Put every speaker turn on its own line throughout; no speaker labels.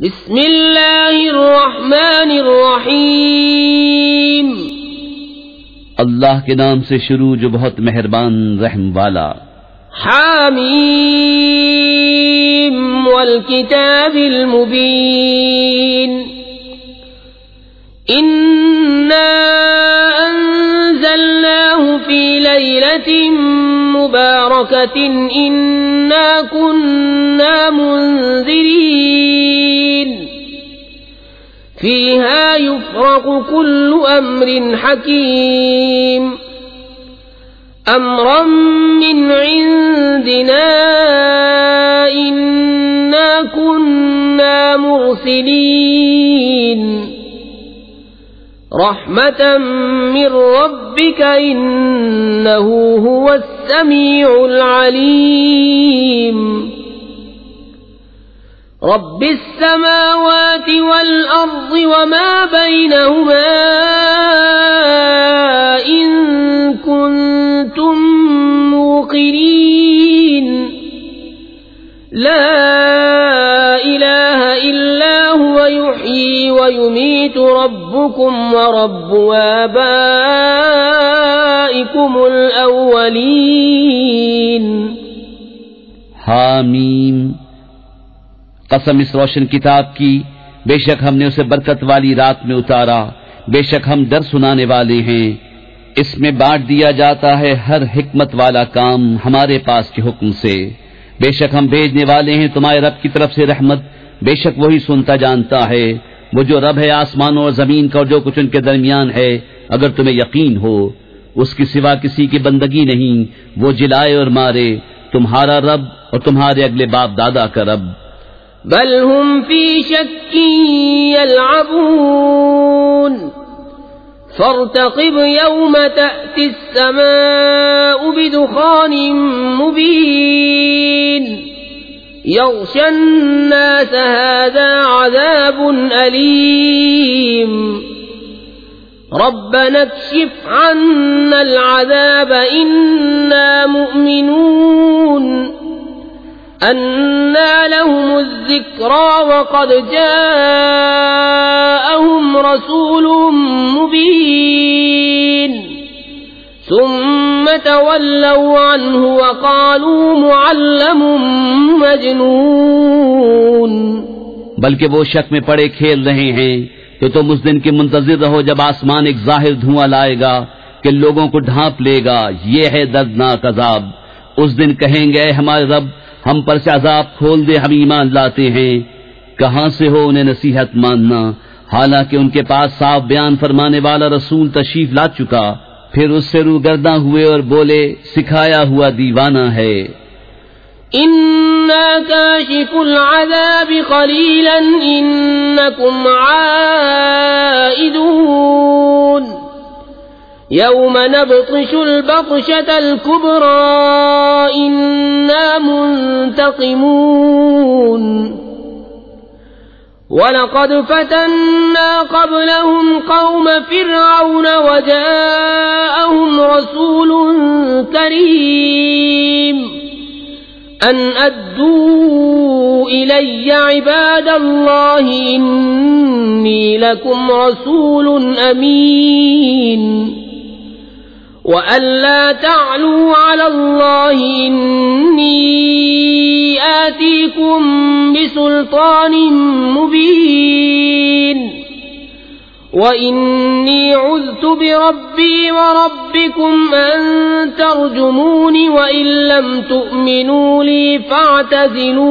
बिस्मिल्लाहिर्रहमानिर्रहीम।
अल्लाह के नाम से शुरू जो बहुत मेहरबान रहम वाला।
हामीम वल किताबिल मुबीन। इन्ना अंज़लनाहु फी लैलतिन मुबारकतिन इन्ना कुन्ना मुंज़िरीन। फीहा युफ़रक़ु कुल्लु अम्रिन हकीम अम्रन मिन इंदिना इन्ना कुन्ना मुरसिलीन। रहमतन मिन रब्बिका इन्नहु हुवस समीउल अलीम। रब्बिस समावाति वल अर्ज़ि वमा बैनहुमा इन कुंतुम मूक़िनीन। ला इलाहा इल्ला हुवा युह्यी व युमीतु रब्बुकुम व रब्बु आबाइकुमुल अव्वलीन।
हामीम। कसम इस रोशन किताब की, बेशक हमने उसे बरकत वाली रात में उतारा, बेशक हम डर सुनाने वाले हैं। इसमें बांट दिया जाता है हर हिकमत वाला काम हमारे पास के हुक्म से। बेशक हम भेजने वाले हैं तुम्हारे रब की तरफ से रहमत, बेशक वही सुनता जानता है। वो जो रब है आसमानों और जमीन का और जो कुछ उनके दरमियान है, अगर तुम्हें यकीन हो उसके सिवा किसी की बंदगी नहीं। वो जिलाए और मारे, तुम्हारा रब और तुम्हारे अगले बाप दादा का रब।
बल हुम फी शक्किन यलअबून। फर्तक़िब यौम तअतिस समाउ बिदुखानिन मुबीन। यग़शन नास हाज़ा अज़ाबुन अलीम। रब्बना क्शिफ अन्नल अज़ाब इन्ना मुअमिनून। अन्ना लहुमुज़ ज़िक्रा वक़द जाअहुम रसूलुम मुबीन। सुम्म तवल्लव अन्हु वक़ालू मुअल्लमुम मजनून।
बल्कि वो शक में पड़े खेल रहे हैं, तो तुम उस दिन के मुंतज़िर रहो जब आसमान एक ज़ाहिर धुआं लाएगा कि लोगों को ढांप लेगा। ये है दर्दनाक अज़ाब। उस दिन कहेंगे हमारे रब, हम पर से अजाब खोल दे, हम ईमान लाते हैं। कहां से हो उन्हें नसीहत मानना, हालांकि उनके पास साफ बयान फरमाने वाला रसूल तशरीफ ला चुका। फिर उससे रूगर्दा हुए और बोले, सिखाया हुआ दीवाना है।
इन्ना काशिफुल अज़ाबि क़लीलन इन्नकुम आइदून। यौम नब्तिशुल बत्शतल कुब्रा इन्ना मुंतक़िमून। वलक़द फ़तन्ना क़ब्लहुम क़ौम फ़िरऔन वजाअहुम रसूलुन करीम अन अद्दू इलय्य इबादल्लाहि इन्नी लकुम रसूलुन अमीन। वअल्ला तअलू अलल्लाहि इन्नी आतीकुम बिसुल्तानिन मुबीन। वइन्नी उज़्तु बिरब्बी वरब्बिकुम अन तर्जुमूनि वइन लम तुअमिनू ली फ़अतज़िलून।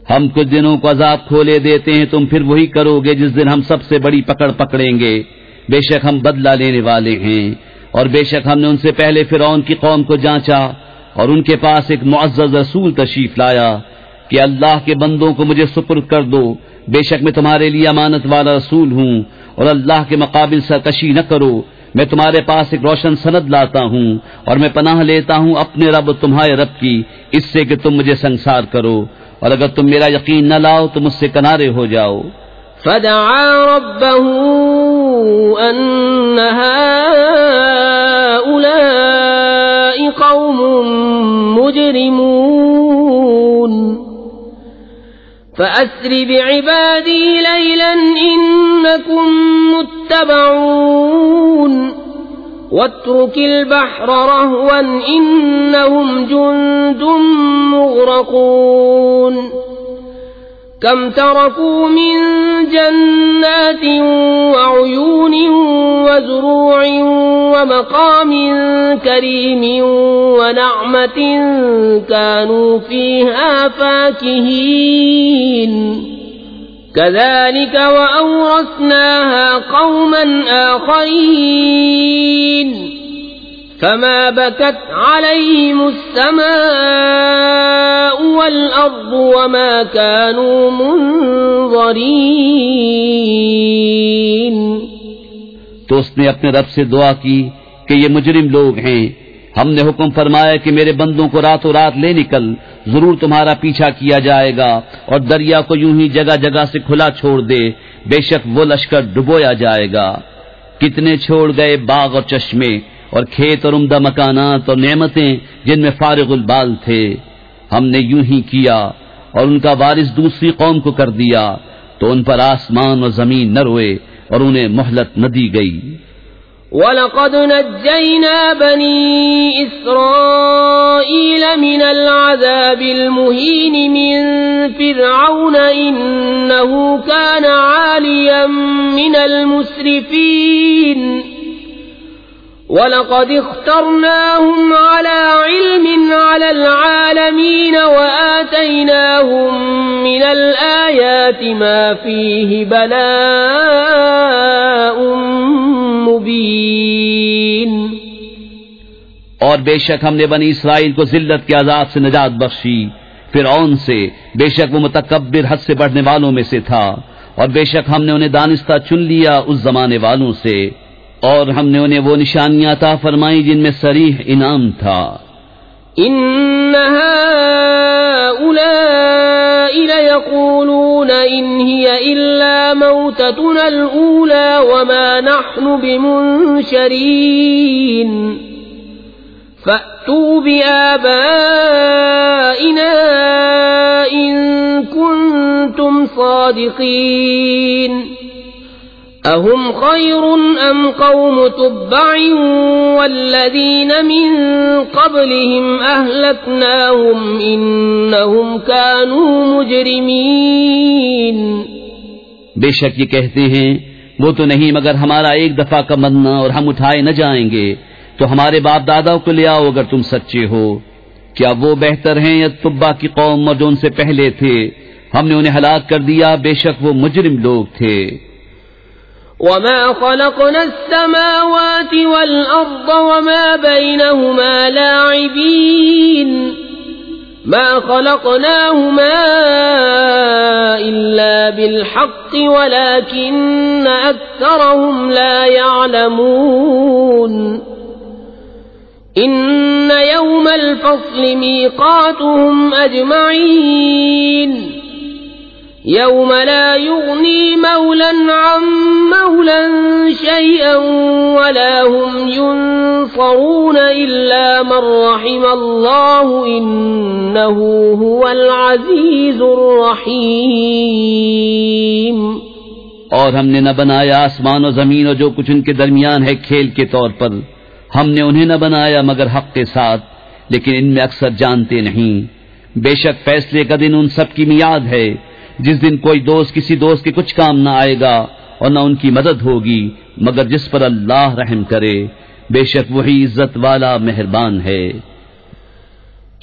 हम कुछ दिनों को अजाब खोले देते हैं, तुम फिर वही करोगे जिस दिन हम सबसे बड़ी पकड़ पकड़ेंगे। बेशक हम बदला लेने वाले हैं, और बेशक हमने उनसे पहले फिरौन की कौम को जांचा और उनके पास एक मुअज़्ज़ज़ रसूल तशरीफ लाया कि अल्लाह के बंदों को मुझे सुपुर्द कर दो। बेशक मैं तुम्हारे लिए अमानत वाला रसूल हूँ, और अल्लाह के मुकाबिल सरकशी न करो। मैं तुम्हारे पास एक रोशन सनद लाता हूँ, और मैं पनाह लेता हूँ अपने रब तुम्हारे रब की, इससे कि तुम मुझे संसार करो, और अगर तुम मेरा यकीन न लाओ तो मुझसे किनारे हो जाओ।
फदआ रब्बहू अन्न हाउलाइ कौमुम मुजरिमून। فأسر بعبادي ليلا إنكم متبعون واترك البحر رهوا إنهم جند مغرقون كم تركوا من جنات وعيون وزروع ومقام كريم ونعمة كانوا فيها فاكهين كذلك وأورثناها قوما آخرين فما بكت عليهم السماء والأرض وما كانوا منظرين।
तो उसने अपने रब से दुआ की कि ये मुजरिम लोग हैं, हमने हुक्म फरमाया कि मेरे बंदों को रातों रात ले निकल, जरूर तुम्हारा पीछा किया जाएगा और दरिया को यूं ही जगह जगह से खुला छोड़ दे, बेशक वो लश्कर डुबोया जाएगा। कितने छोड़ गए बाग और चश्मे और खेत और उम्दा मकानात और नेमतें जिनमें फारिगुल बाल थे। हमने यूं ही किया और उनका वारिस दूसरी कौम को कर दिया, तो उन पर आसमान और जमीन न रोए और उन्हें मोहलत न दी गई।
वलक़द नज्जयना बनी इस्राईल मिनल अज़ाबिल मुहीन मिन फ़िरऔन इन्नहु कान आलियम मिनल मुस्रिफ़ीन वलक़द इख्तरनाहुम अला इल्मिन अलल आलमीन वआतैनाहुम मिनल आयाति मा फ़ीहि बलाउम मुबीन।
और बेशक हमने बनी इसराइल को जिल्लत के अज़ाब से निजात बख्शी, फिरौन से, बेशक वो मुतकब्बिर हद से बढ़ने वालों में से था, और बेशक हमने उन्हें दानिस्ता चुन लिया उस जमाने वालों से, और हमने उन्हें वो निशानियां अता फरमाई जिनमें सरीह इनाम था।
इन्न हाउलाइ लयक़ूलून इन हिय इल्ला मौततुनल ऊला वमा नहनु बिमुनशरीन फ़अतू बिआबाइना इन कुन्तुम सादिक़ीन अहुम खैरुन अम कौम तुब्बइन वल्लज़ीन मिन क़ब्लिहिम अहलकनाहुम इन्नहुम कानू मुजरिमीन।
बेशक ये कहते हैं वो तो नहीं मगर हमारा एक दफा का मरना और हम उठाए न जाएंगे, तो हमारे बाप दादाओं को ले आओ अगर तुम सच्चे हो। क्या वो बेहतर हैं या तुब्बा की कौम और जो उनसे पहले थे? हमने उन्हें हलाक कर दिया, बेशक वो मुजरिम लोग थे।
वमा खलक़ना अस्समावाति वल अर्द वमा बैनहुमा लाइबीन मा खलक़नाहुमा इल्ला बिलहक़्क़ि वलाकिन्न अक्सरहुम ला यअलमून। इन्न यौमल फ़स्लि मीक़ातुहुम अजमईन यौम ला युग़नी मौलन अन मौलन शैअन वला हुम युनसरून इल्ला मन रहिमल्लाहु इन्नहु हुवल अज़ीज़ुर रहीम।
और हमने न बनाया आसमान और जमीन और जो कुछ उनके दरमियान है खेल के तौर पर, हमने उन्हें न बनाया मगर हक के साथ, लेकिन इनमें अक्सर जानते नहीं। बेशक फैसले का दिन उन सब की मियाद है जिस दिन कोई दोस्त किसी दोस्त के कुछ काम न आएगा और न उनकी मदद होगी मगर जिस पर अल्लाह रहम करे, बेशक वही इज्जत वाला मेहरबान है।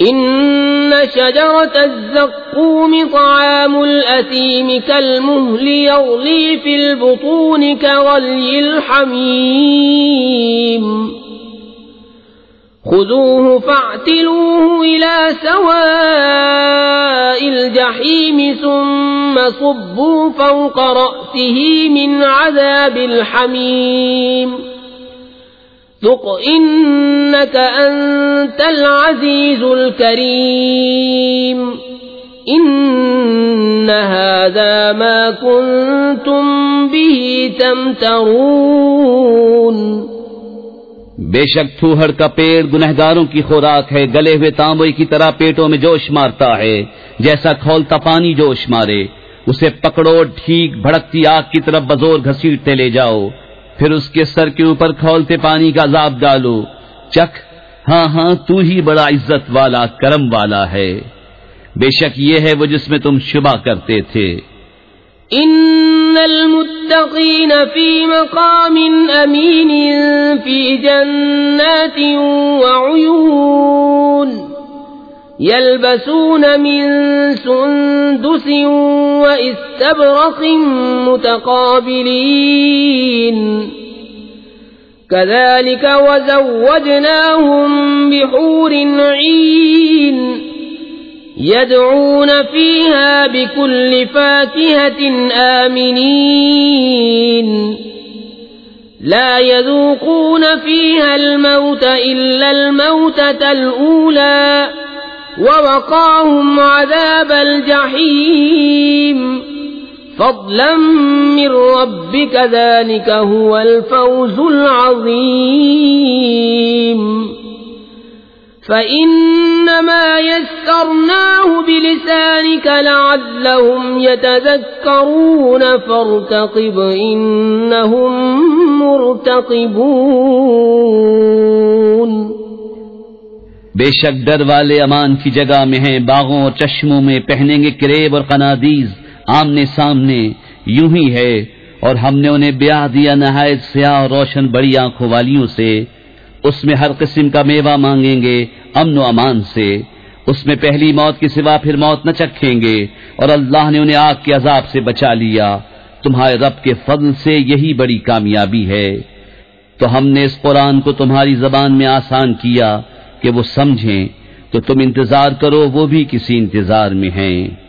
इन्न शजरतज़्ज़क़ूम तआमुल असीम कलमुहलि यग़ली फिल बुतून कग़ल्यिल हमीम खुज़ूहु फ़अ्तिलूहु इला सवाइल जहीम सुम्मा सुब्बू फ़ौक़ रअसिही मिन अज़ाबिल हमीम ذُقْ إِنَّكَ أَنْتَ الْعَزِيزُ الْكَرِيمُ إِنَّ هَذَا مَا كُنْتُمْ بِهِ تَمْتَرُونَ।
बेशक थूहड़ का पेड़ गुनहगारों की खुराक है, गले हुए तांबे की तरह पेटों में जोश मारता है। जैसा खौलता पानी जोश मारे। उसे पकड़ो, ठीक भड़कती आग की तरफ बजोर घसीटते ले जाओ, फिर उसके सर के ऊपर खौलते पानी का अजाब डालो। चख, हाँ हाँ, तू ही बड़ा इज्जत वाला, करम वाला है। बेशक ये है वो जिसमें तुम शुबा करते थे।
इन्नल मुत्तकीन फी मकामिन अमीन फी जन्नातिन व उयून यल्बसून मिन सुंदुसिन व इस्तबरक़िन मुतक़ाबिलीन कज़ालिक वज़व्वजनाहुम बिहूरिन ईन यदऊन फीहा बिकुल्लि फाकिहतिन आमिनीन ला यज़ूक़ून फीहा अल-मौत इल्ला अल-मौततल ऊला ववक़ाहुम अज़ाबल जहीम फ़ज़लन मिन रब्बिक ज़ालिक हुवल फ़ौज़ुल अज़ीम फ़इन्नमा यस्सरनाहु बिलिसानिक लअल्लहुम यतज़क्करून फ़र्तक़िब इन्नहुम मुर्तक़िबून।
बेशक डर वाले अमान की जगह में हैं, बागों और चश्मों में पहनेंगे किरेब और कनादीज आमने सामने, यूं ही है। और हमने उन्हें ब्याह दिया नहायत स्याह और रोशन बड़ी आंखों वालियों से। उसमें हर किस्म का मेवा मांगेंगे अमन व अमान से। उसमें पहली मौत के सिवा फिर मौत न चखेंगे, और अल्लाह ने उन्हें आग के अजाब से बचा लिया। तुम्हारे रब के फضل से यही बड़ी कामयाबी है। तो हमने इस कुरान को तुम्हारी जबान में आसान किया कि वो समझें, तो तुम इंतजार करो, वो भी किसी इंतजार में हैं।